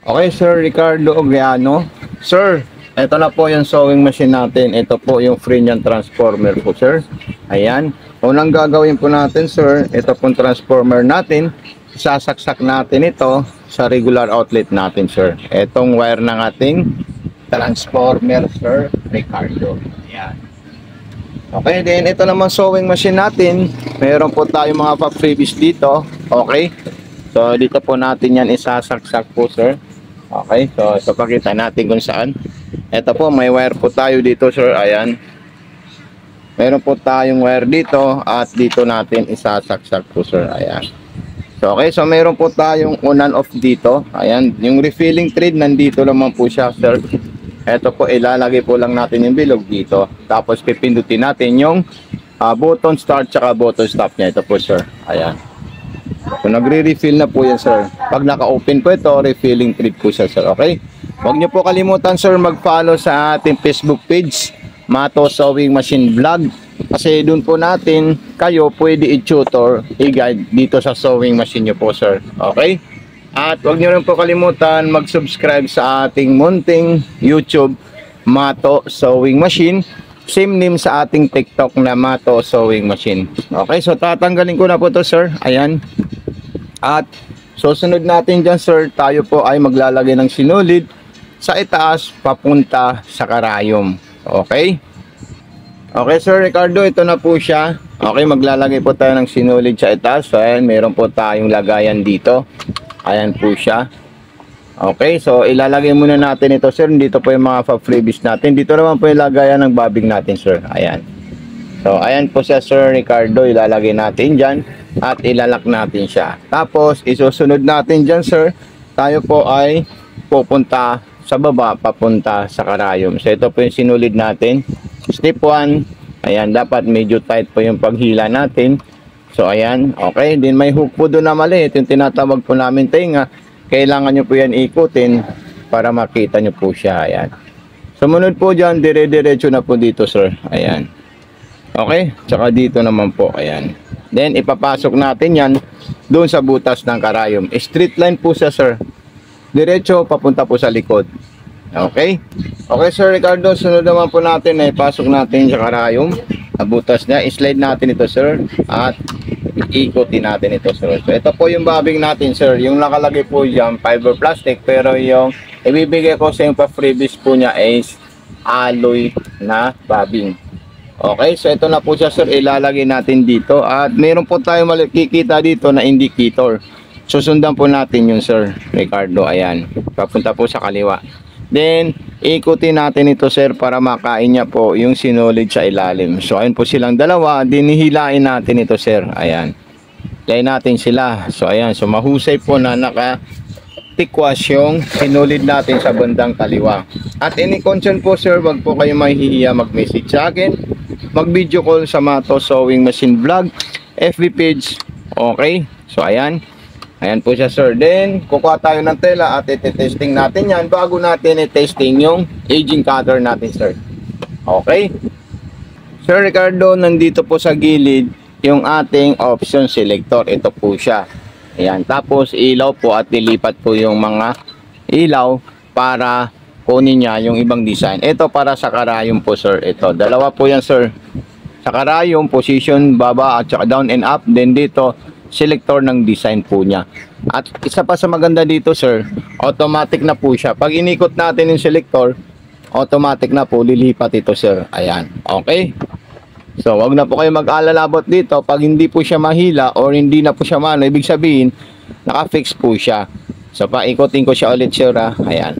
Okay, Sir Ricardo Ogliano. Sir, ito na po yung sewing machine natin. Ito po yung Frenion transformer po, sir. Ayan. Unang gagawin po natin, sir, ito pong transformer natin. Sasaksak natin ito sa regular outlet natin, sir. Itong wire ng ating transformer, Sir Ricardo. Ayan. Okay, then ito naman sewing machine natin. Meron po tayong mga pa-freebies dito. Okay. So, dito po natin yan isasaksak po, sir. Okay, so pakita natin kung saan. Ito po, may wire po tayo dito, sir. Ayan. Meron po tayong wire dito at dito natin isasaksak po, sir. Ayan. So, okay, so meron po tayong on and off dito. Ayan, yung refilling thread nandito naman po siya, sir. Ito po, ilalagay po lang natin yung bilog dito. Tapos pipindutin natin yung button start tsaka button stop niya. Ito po, sir. Ayan. So, nagre-refill na po yan, sir. Pag naka-open po ito, refilling thread po siya, sir. Okay? Huwag niyo po kalimutan, sir, mag-follow sa ating Facebook page, Mato Sewing Machine Vlog. Kasi doon po natin, kayo pwede i-tutor, i-guide dito sa sewing machine niyo po, sir. Okay? At huwag niyo rin po kalimutan mag-subscribe sa ating munting YouTube, Mato Sewing Machine. Same name sa ating TikTok na Mato Sewing Machine. Okay, so tatanggalin ko na po to, sir. Ayan. At susunod natin dyan, sir, tayo po ay maglalagay ng sinulid sa itaas papunta sa karayom. Okay? Okay, Sir Ricardo, ito na po siya. Okay, maglalagay po tayo ng sinulid sa itaas. So, ayan, meron po tayong lagayan dito. Ayan po siya. Okay, so ilalagay muna natin ito, sir. Dito po yung mga freebies natin. Dito naman po yung lagayan ng bobbing natin, sir. Ayan. So, ayan po siya, Sir Ricardo. Ilalagay natin dyan at ilalak natin siya. Tapos, isusunod natin dyan, sir. Tayo po ay pupunta sa baba, papunta sa karayom. So, ito po yung sinulid natin. Step 1. Ayan, dapat medyo tight po yung paghila natin. So, ayan. Okay, din may hook po doon na maliit. Yung tinatawag po namin tenga. Kailangan nyo po yan ikutin para makita nyo po siya. Ayan. Sumunod po dyan, dire-diretso na po dito, sir. Ayan. Okay, tsaka dito naman po. Ayan. Then, ipapasok natin yan doon sa butas ng karayom. Straight line po siya, sir. Diretso, papunta po sa likod. Okay? Okay, Sir Ricardo, sunod naman po natin na ipasok natin sa karayom. Butas niya, slide natin ito, sir. At ikutin natin ito, sir. So, ito po yung bobbing natin, sir. Yung nakalagay po dyan, fiber plastic. Pero yung ibibigay ko sa yung pa-freebies po niya is alloy na bobbing. Okay, so ito na po siya, sir. Ilalagay natin dito. At meron po tayo makikita dito na indicator. Susundan po natin yun, Sir Ricardo. Ayan. Papunta po sa kaliwa. Then, ikutin natin ito, sir, para makain niya po yung sinulid sa ilalim. So, ayun po silang dalawa. Dinihilain natin ito, sir. Ayan. Hilain natin sila. So, ayan. So, mahusay po na naka-tikwas yung sinulid natin sa bandang kaliwa. At any concern po, sir, wag po kayo mahihiya mag-message sa akin. Mag-video call sa Mato Sewing Machine Vlog, FB page. Okay. So, ayan. Ayan po siya, sir. Then, kukuha tayo ng tela at iti-testing natin yan bago natin i-testing yung aging cutter natin, sir. Okay? Sir Ricardo, nandito po sa gilid yung ating option selector. Ito po siya. Ayan. Tapos, ilaw po at dilipat po yung mga ilaw para kunin niya yung ibang design. Ito para sa karayom po, sir. Ito. Dalawa po yan, sir. Sa karayom, position, baba at saka down and up. Then dito, selector ng design po niya. At isa pa sa maganda dito, sir, automatic na po siya. Pag inikot natin yung selector, automatic na po lilipat ito, sir. Ayan. Okay? So, wag na po kayo mag-alalabot dito. Pag hindi po siya mahila or hindi na po siya mano, ibig sabihin, naka-fix po siya. So, paikutin ko siya ulit, sir. Ayan.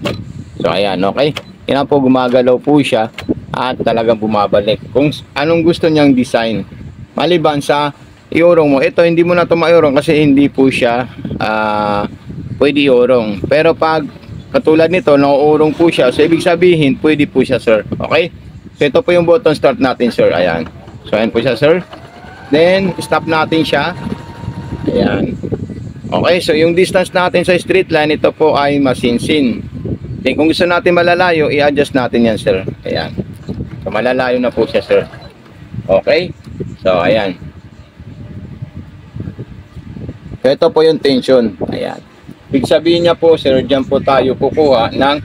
So, ayan. Okay? Yan po, gumagalaw po siya at talagang bumabalik. Kung anong gusto niyang design. Maliban sa iurong mo. Ito, hindi mo na ito maiurong kasi hindi po siya pwede iurong. Pero pag katulad nito, nauurong po siya. So, ibig sabihin, pwede po siya, sir. Okay? So, ito po yung button start natin, sir. Ayan. So, ayan po siya, sir. Then, stop natin siya. Ayan. Okay, so yung distance natin sa straight line, ito po ay masinsin. Then, kung gusto natin malalayo, i-adjust natin yan, sir. Ayan. So, malalayo na po siya, sir. Okay? So, ayan. So, ito po yung tension. Ayan. Ibig sabihin niya po, sir, dyan po tayo kukuha ng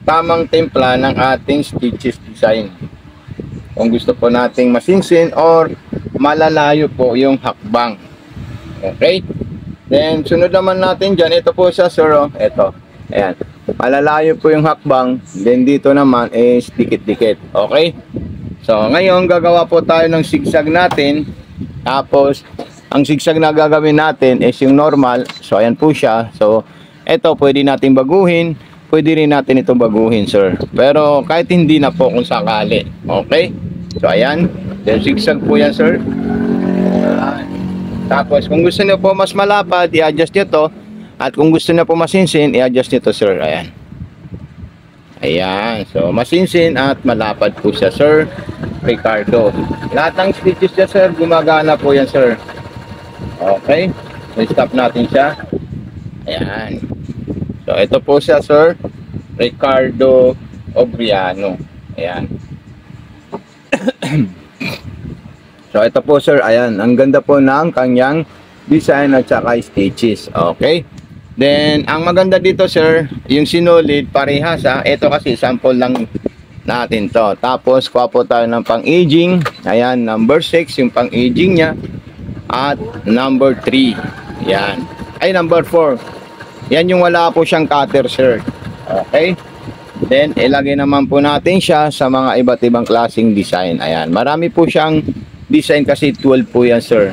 tamang timpla ng ating stitches design. Kung gusto po nating masinsin or malalayo po yung hakbang. Okay? Then, sunod naman natin dyan. Ito po siya, sir. Oh. Ito. Ayan. Malalayo po yung hakbang. Then, dito naman is dikit-dikit. Okay? So, ngayon, gagawa po tayo ng zigzag natin. Tapos, ang zigzag na gagawin natin is yung normal. So, ayan po siya. So, ito, pwede natin baguhin. Pwede rin natin itong baguhin, sir. Pero kahit hindi na po kung sakali. Okay? So, ayan. Then, zigzag po yan, sir. Ayan. Tapos, kung gusto niyo po mas malapad, i-adjust nyo to. At kung gusto niyo po masinsin, i-adjust nyo to, sir. Ayan. Ayan. So, masinsin at malapad po siya, Sir Ricardo. Lahat ng stitches niya, sir, gumagana po yan, sir. Okay. So, stop natin siya. Ayan. So, ito po siya, Sir Ricardo Obriano. Ayan. So, ito po, sir. Ayan. Ang ganda po ng kanyang design at saka stitches. Okay. Then, ang maganda dito, sir, yung sinulid, parehas, ha. Ito kasi, sample lang natin to. Tapos, kuha po tayo ng pang-aging. Ayan, number 6, yung pang-aging niya. At number 3. Ayan. Ay, number 4. Yan yung wala po siyang cutter, sir. Okay. Then, ilagay naman po natin siya sa mga iba't ibang klaseng design. Ayan. Marami po siyang design kasi 12 po yan, sir.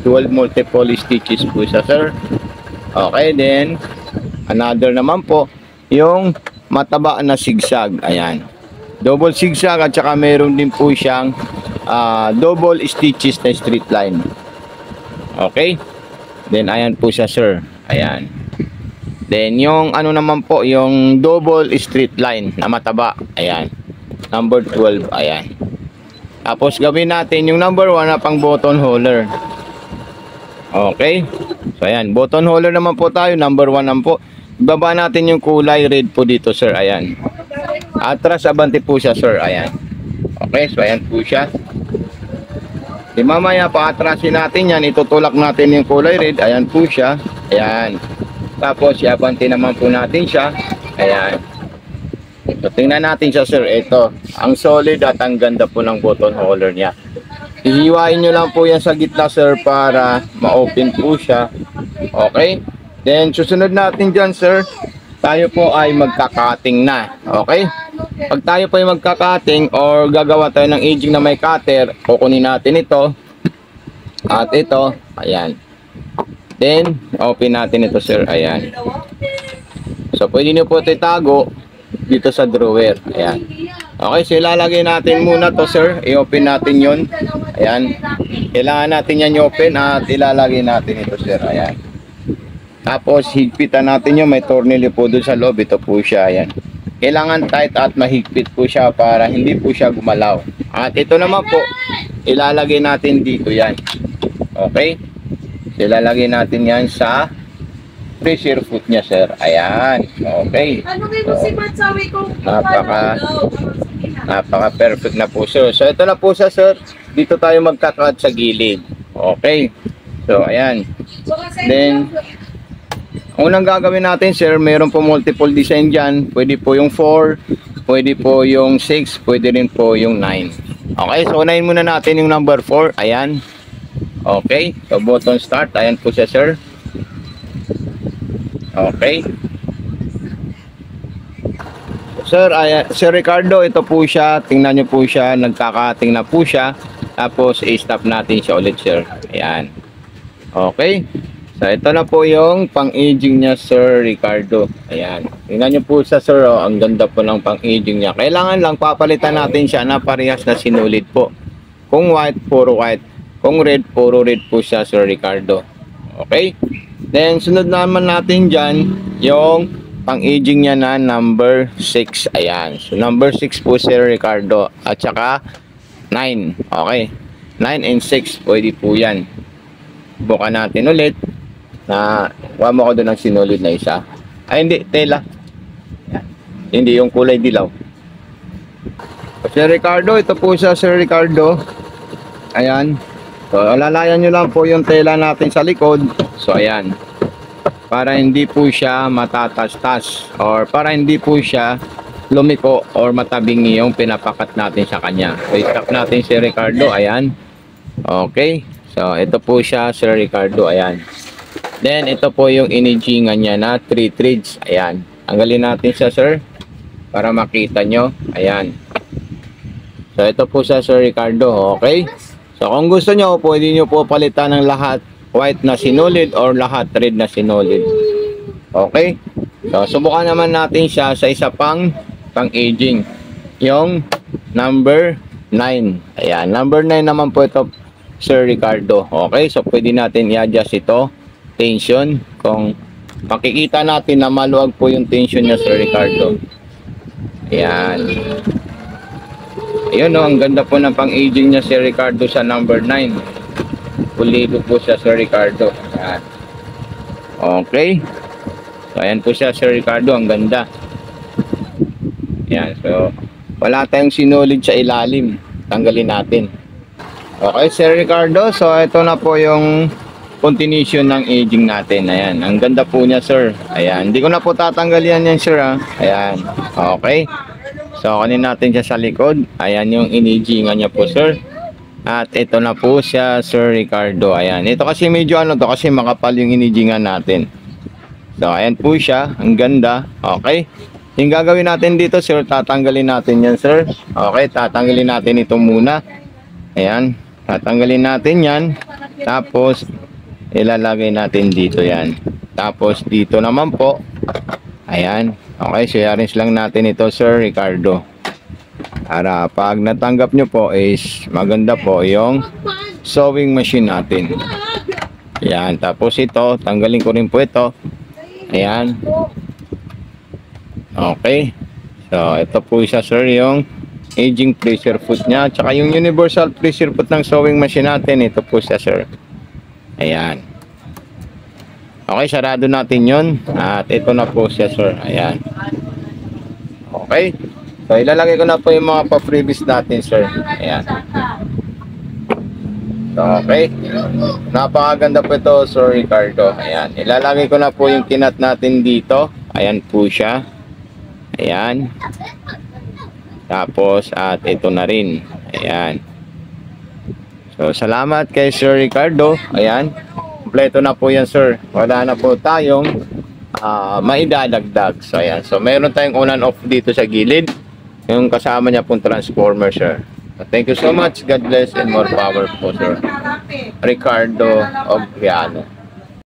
12 multiple stitches po siya, sir. Okay. Then, another naman po, yung mataba na zigzag. Ayan. Double zigzag at saka meron din po siyang double stitches na straight line. Okay. Then, ayan po siya, sir. Ayan. Then, yung ano naman po, yung double straight line na mataba. Ayan. Number 12. Ayan. Tapos, gawin natin yung number 1 na pang button holder. Okay. So, ayan. Button holder naman po tayo. Number 1 naman po. Ibaba natin yung kulay red po dito, sir. Ayan. Atras, abante po siya, sir. Ayan. Okay. So, ayan po siya. Di mamaya, paatrasin natin yan. Itutulak natin yung kulay red. Ayan po siya. Ayan. Tapos, iabante naman po natin siya. Ayan. So, tingnan natin siya, sir. Ito. Ang solid at ang ganda po ng button holder niya. Hihiwain nyo lang po yan sa gitna, sir, para ma-open po siya. Okay? Then, susunod natin dyan, sir. Tayo po ay magkakating na. Okay? Pag tayo po ay magkakating or gagawa tayo ng aging na may cutter, kukunin natin ito. At ito. Ayan. Then, open natin ito, sir. Ayan. So, pwede nyo po ito itago dito sa drawer. Ayan. Okay, so ilalagay natin muna to, sir. I-open natin yun. Ayan. Kailangan natin yan i-open at ilalagay natin ito, sir. Ayan. Tapos, higpitan natin yun. May tornilyo po doon sa loob. Ito po siya. Ayan. Kailangan tight at mahigpit po siya para hindi po siya gumalaw. At ito naman po, ilalagay natin dito yan. Okay? Ilalagay natin yan sa pressure foot niya, sir. Ayan. Okay. So, napaka perfect na po, sir. So, ito na po siya, sir. Dito tayo magkakat sa gilid. Okay. So, ayan. Then, unang gagawin natin, sir, mayroon po multiple design dyan. Pwede po yung 4, pwede po yung 6, pwede rin po yung 9. Okay. So, unahin muna natin yung number 4. Ayan. Okay, so button start. Ayan po siya, sir. Okay. Sir, Sir Ricardo, ito po siya. Tingnan nyo po siya. Nagkakating na po siya. Tapos, i-stop natin siya ulit, sir. Ayan. Okay. So, ito na po yung pang-aging niya, Sir Ricardo. Ayan. Tingnan nyo po siya, sir. Oh. Ang ganda po ng pang-aging niya. Kailangan lang papalitan natin siya na parehas na sinulid po. Kung white, puro white. Kung red, puro red po siya, Sir Ricardo. Okay? Then, sunod naman natin dyan, yung pang-aging niya na number 6. Ayan. So, number 6 po, Sir Ricardo. At saka, 9. Okay? 9 and 6, pwede po yan. Bukan natin ulit. Kuha mo ko doon ng sinulid na isa. Ay, hindi. Tela. Ayan. Hindi, yung kulay dilaw. Sir Ricardo, ito po siya, Sir Ricardo. Ayan. So, lalayan nyo lang po yung tela natin sa likod. So, ayan. para hindi po siya matatastas or para hindi po siya lumiko or matabingi yung pinapakat natin sa kanya. So, stop natin si Ricardo. Ayan. Okay. So, ito po siya, Sir Ricardo. Ayan. Then, ito po yung inigingan niya na 3 threads. Ayan. Tanggalin natin siya, sir, para makita nyo. Ayan. So, ito po siya, Sir Ricardo. Okay. So, kung gusto nyo, pwede nyo po palitan ng lahat white na sinulid or lahat red na sinulid. Okay. So, subukan naman natin siya sa isa pang aging. Yung number 9. Ayan. Number 9 naman po ito, Sir Ricardo. Okay. So, pwede natin i-adjust ito. Tension. Kung makikita natin na maluwag po yung tension niya, Sir Ricardo. Ayan. Ayun, no, ang ganda po ng pang-aging niya, Sir Ricardo, sa number 9. Pulido po siya, Sir Ricardo. Ayan. Okay. So, ayan po siya, Sir Ricardo. Ang ganda. Ayan. So, wala tayong sinulid sa ilalim. Tanggalin natin. Okay, Sir Ricardo. So, ito na po yung continuation ng aging natin. Ayan. Ang ganda po niya, sir. Ayan. Hindi ko na po tatanggalin yan, sir. Ha? Ayan. Okay. So, kanin natin siya sa likod. Ayan yung inigingan niya po, sir. At ito na po siya, Sir Ricardo. Ayan. Ito kasi medyo ano to, kasi makapal yung inigingan natin. So, ayan po siya. Ang ganda. Okay. Yung gagawin natin dito, sir, tatanggalin natin yan, sir. Okay. Tatanggalin natin ito muna. Ayan. Tatanggalin natin yan. Tapos, ilalagay natin dito yan. Tapos, dito naman po. Ayan. Okay. So, i-arrange lang natin ito, Sir Ricardo. Para pag natanggap nyo po is maganda po yung sewing machine natin. Ayan. Tapos ito, tanggalin ko rin po ito. Ayan. Okay. So, ito po isa, sir, yung aging pressure foot niya. Tsaka yung universal pressure foot ng sewing machine natin. Ito po siya, sir. Ayan. Okay, sarado natin yun. At ito na po siya, sir. Ayan. Okay. So, ilalagay ko na po yung mga pa-freebies natin, sir. Ayan. So, okay. Napakaganda po ito, Sir Ricardo. Ayan. Ilalagay ko na po yung kinat natin dito. Ayan po siya. Ayan. Tapos, at ito na rin. Ayan. So, salamat kay Sir Ricardo. Ayan. Kompleto na po yan, sir. Wala na po tayong maidadagdag. So, ayan. So, meron tayong on and off dito sa gilid. Yung kasama niya pong transformer, sir. So, thank you so much. God bless and more power po, sir. Ricardo Ogliano.